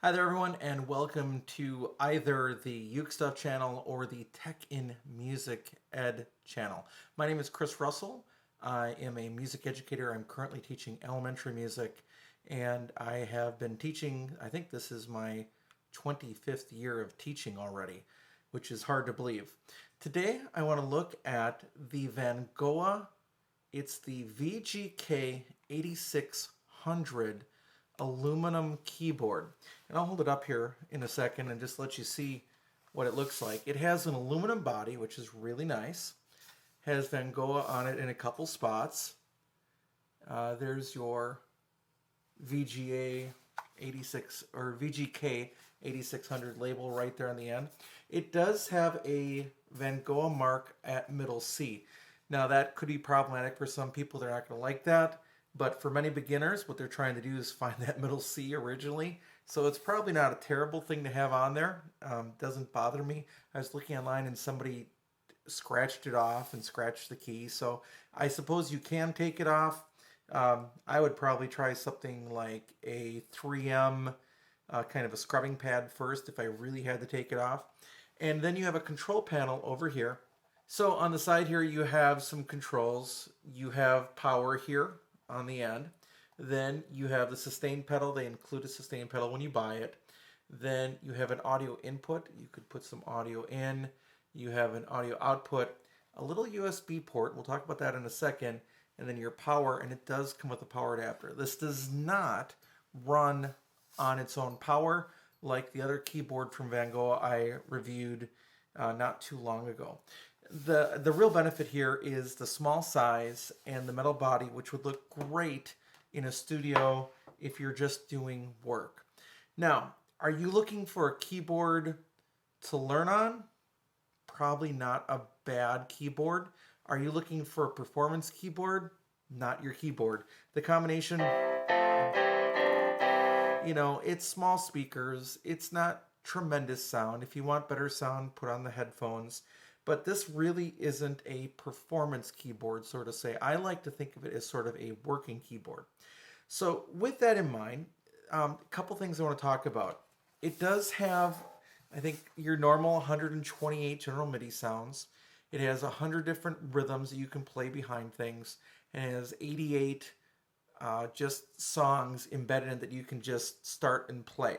Hi there, everyone, and welcome to either the UkeStuff channel or the Tech in Music Ed channel. My name is Chris Russell. I am a music educator. I'm currently teaching elementary music, and I have been teaching, I think this is my 25th year of teaching already, which is hard to believe. Today, I want to look at the Vangoa. It's the VGK8600 aluminum keyboard. And I'll hold it up here in a second and just let you see what it looks like. It has an aluminum body, which is really nice. Has Vangoa on it in a couple spots. There's your VGA 86 or VGK 8600 label right there on the end. It does have a Vangoa mark at middle C. Now that could be problematic for some people. They're not going to like that. But for many beginners, what they're trying to do is find that middle C originally. So it's probably not a terrible thing to have on there. Doesn't bother me. I was looking online and somebody scratched it off and scratched the key. So I suppose you can take it off. I would probably try something like a 3M kind of a scrubbing pad first if I really had to take it off. And then you have a control panel over here. So on the side here, you have some controls. You have power here on the end. Then you have the sustain pedal. They include a sustain pedal when you buy it. Then you have an audio input. You could put some audio in. You have an audio output, a little USB port. We'll talk about that in a second. And then your power, and it does come with a power adapter. This does not run on its own power like the other keyboard from Vangoa I reviewed not too long ago. The real benefit here is the small size and the metal body, which would look great in a studio if you're just doing work. Now, are you looking for a keyboard to learn on? Probably not a bad keyboard. Are you looking for a performance keyboard? Not your keyboard. The combination, it's small speakers. It's not tremendous sound. If you want better sound, put on the headphones. But this really isn't a performance keyboard, so to say. I like to think of it as sort of a working keyboard. So with that in mind, a couple things I want to talk about. It does have, I think, your normal 128 general Midi sounds. It has 100 different rhythms that you can play behind things. And it has 88 just songs embedded in that you can just start and play.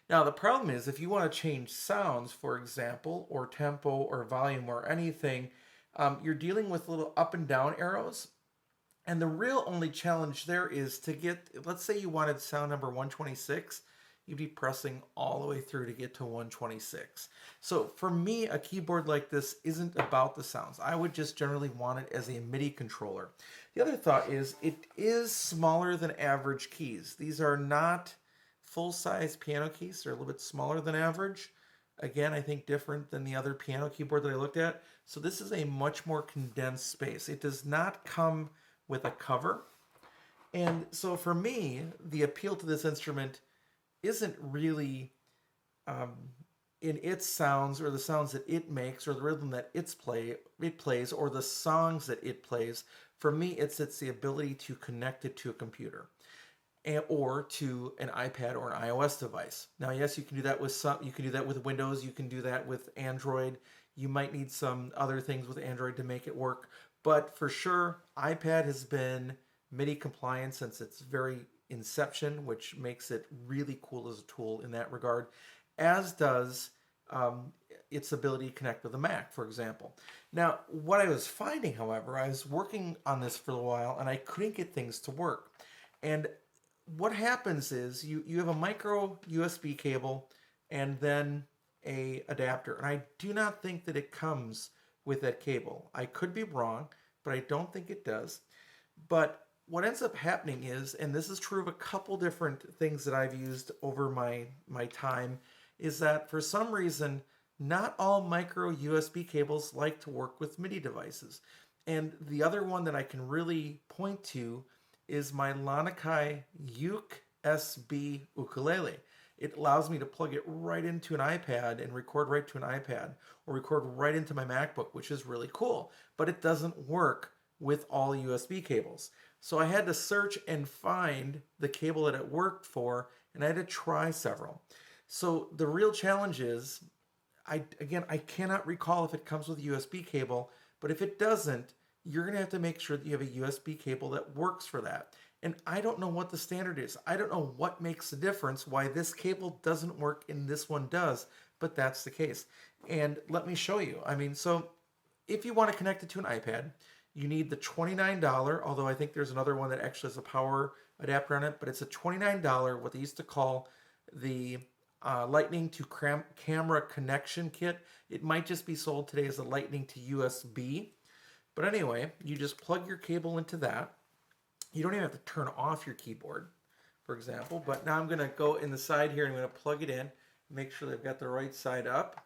Now, the problem is if you want to change sounds, for example, or tempo or volume or anything, you're dealing with little up and down arrows. And the real only challenge there is to get, let's say you wanted sound number 126, you'd be pressing all the way through to get to 126. So for me, a keyboard like this isn't about the sounds. I would just generally want it as a MIDI controller. The other thought is it is smaller than average keys. These are not full-size piano keys. They're a little bit smaller than average. Again, I think different than the other piano keyboard that I looked at. So this is a much more condensed space. It does not come with a cover. And so for me, the appeal to this instrument isn't really in its sounds or the sounds that it makes or the rhythm that it plays or the songs that it plays. For me, it's the ability to connect it to a computer or to an iPad or an iOS device. Now, yes, you can do that with Windows, you can do that with Android. You might need some other things with Android to make it work, but for sure, iPad has been MIDI compliant since its very inception, which makes it really cool as a tool in that regard, as does its ability to connect with a Mac, for example. Now, what I was finding, however, I was working on this for a while and I couldn't get things to work. And what happens is you have a micro USB cable and then a adapter. And I do not think that it comes with that cable. I could be wrong, but I don't think it does. But what ends up happening is, and this is true of a couple different things that I've used over my time, is that for some reason, not all micro USB cables like to work with MIDI devices. And the other one that I can really point to is my Lanakai UkeSB ukulele. It allows me to plug it right into an iPad and record right to an iPad or record right into my MacBook, which is really cool. But it doesn't work with all USB cables. So I had to search and find the cable that it worked for, and I had to try several. So the real challenge is, I cannot recall if it comes with a USB cable, but if it doesn't, you're going to have to make sure that you have a USB cable that works for that. And I don't know what the standard is. I don't know what makes the difference, why this cable doesn't work and this one does, but that's the case. And let me show you. So if you want to connect it to an iPad, you need the $29, although I think there's another one that actually has a power adapter on it, but it's a $29, what they used to call the Lightning to camera connection kit. It might just be sold today as a Lightning to USB. But anyway, you just plug your cable into that. You don't even have to turn off your keyboard, for example. But now I'm going to go in the side here and I'm going to plug it in. Make sure they've got the right side up.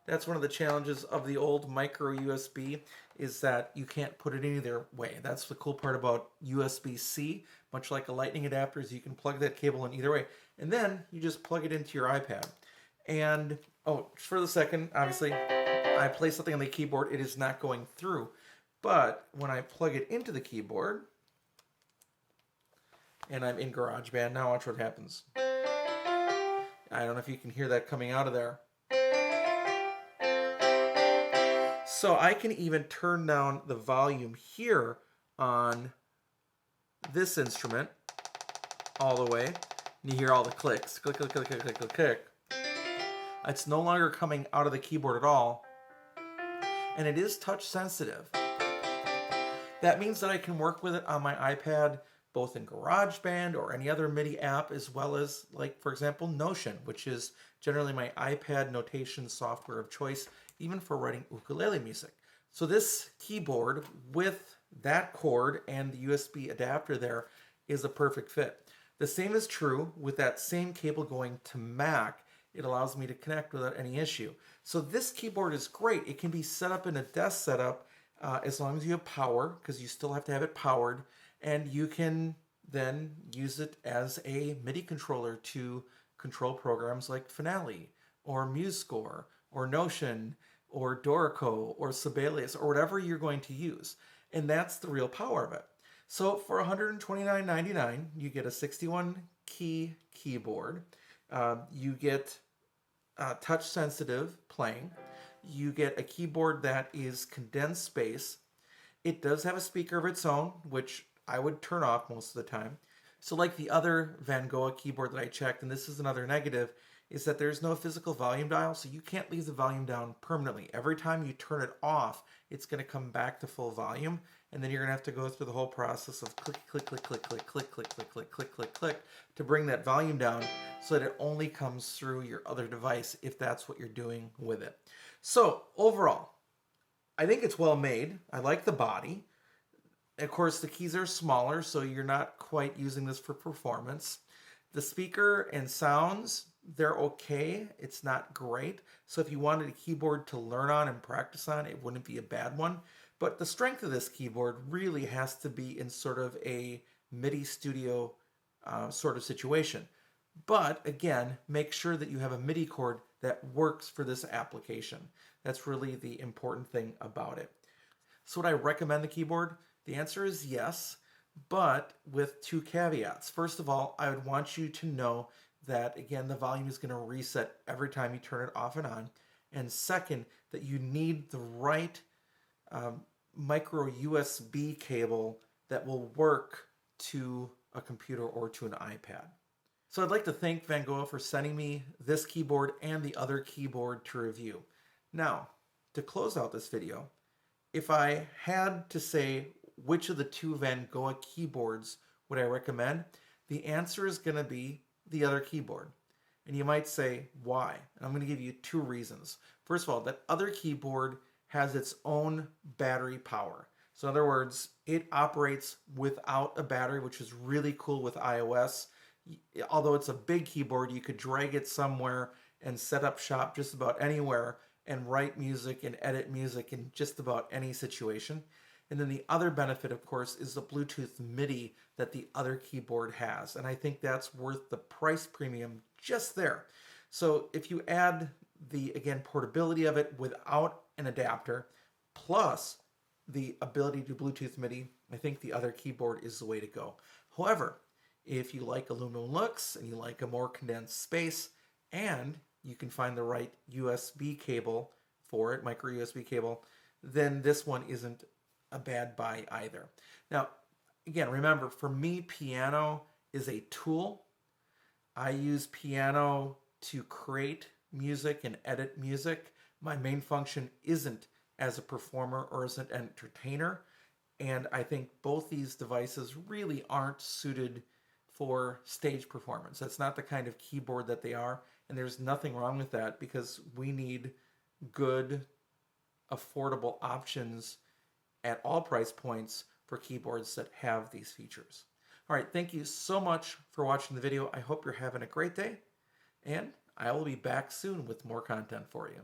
That's one of the challenges of the old micro USB, is that you can't put it either way. That's the cool part about USB-C. Much like a Lightning adapter, is you can plug that cable in either way. And then you just plug it into your iPad. And, just for the second, obviously, I play something on the keyboard, it is not going through. But when I plug it into the keyboard, and I'm in GarageBand, now watch what happens. I don't know if you can hear that coming out of there. So I can even turn down the volume here on this instrument all the way. And you hear all the clicks. Click, click, click, click, click, click, click. It's no longer coming out of the keyboard at all. And it is touch sensitive. That means that I can work with it on my iPad, both in GarageBand or any other MIDI app, as well as, like, for example, Notion, which is generally my iPad notation software of choice, even for writing ukulele music. So this keyboard with that cord and the USB adapter there is a perfect fit. The same is true with that same cable going to Mac. It allows me to connect without any issue. So this keyboard is great. It can be set up in a desk setup as long as you have power, because you still have to have it powered, and you can then use it as a MIDI controller to control programs like Finale or MuseScore or Notion or Dorico or Sibelius or whatever you're going to use. And that's the real power of it. So for $129.99, you get a 61 key keyboard. You get touch sensitive playing. You get a keyboard that is condensed bass. It does have a speaker of its own, which I would turn off most of the time. So like the other Vangoa keyboard that I checked, and this is another negative, is that there's no physical volume dial, so you can't leave the volume down permanently. Every time you turn it off, it's going to come back to full volume, and then you're going to have to go through the whole process of click, click, click, click, click, click, click, click, click, click, click, click, to bring that volume down so that it only comes through your other device if that's what you're doing with it. So overall, I think it's well made. I like the body. Of course, the keys are smaller, so you're not quite using this for performance. The speaker and sounds, they're okay. It's not great. So if you wanted a keyboard to learn on and practice on, it wouldn't be a bad one. But the strength of this keyboard really has to be in sort of a MIDI studio sort of situation. But again, make sure that you have a MIDI cord that works for this application. That's really the important thing about it. So would I recommend the keyboard? The answer is yes, but with two caveats. First of all, I would want you to know that, again, the volume is going to reset every time you turn it off and on. And second, that you need the right micro USB cable that will work to a computer or to an iPad. So I'd like to thank Vangoa for sending me this keyboard and the other keyboard to review. Now, to close out this video, if I had to say which of the two Vangoa keyboards would I recommend, the answer is going to be the other keyboard. And you might say, why? And I'm going to give you two reasons. First of all, that other keyboard has its own battery power. So in other words, it operates without a battery, which is really cool with iOS. Although it's a big keyboard, you could drag it somewhere and set up shop just about anywhere and write music and edit music in just about any situation. And then the other benefit, of course, is the Bluetooth MIDI that the other keyboard has. And I think that's worth the price premium just there. So if you add the, again, portability of it without an adapter, plus the ability to Bluetooth MIDI, I think the other keyboard is the way to go. However, if you like aluminum looks and you like a more condensed space, and you can find the right USB cable for it, micro USB cable, then this one isn't a bad buy either. Now, again, remember, for me, piano is a tool. I use piano to create music and edit music. My main function isn't as a performer or as an entertainer. And I think both these devices really aren't suited for stage performance. That's not the kind of keyboard that they are. And there's nothing wrong with that, because we need good, affordable options at all price points for keyboards that have these features. All right, thank you so much for watching the video. I hope you're having a great day, and I will be back soon with more content for you.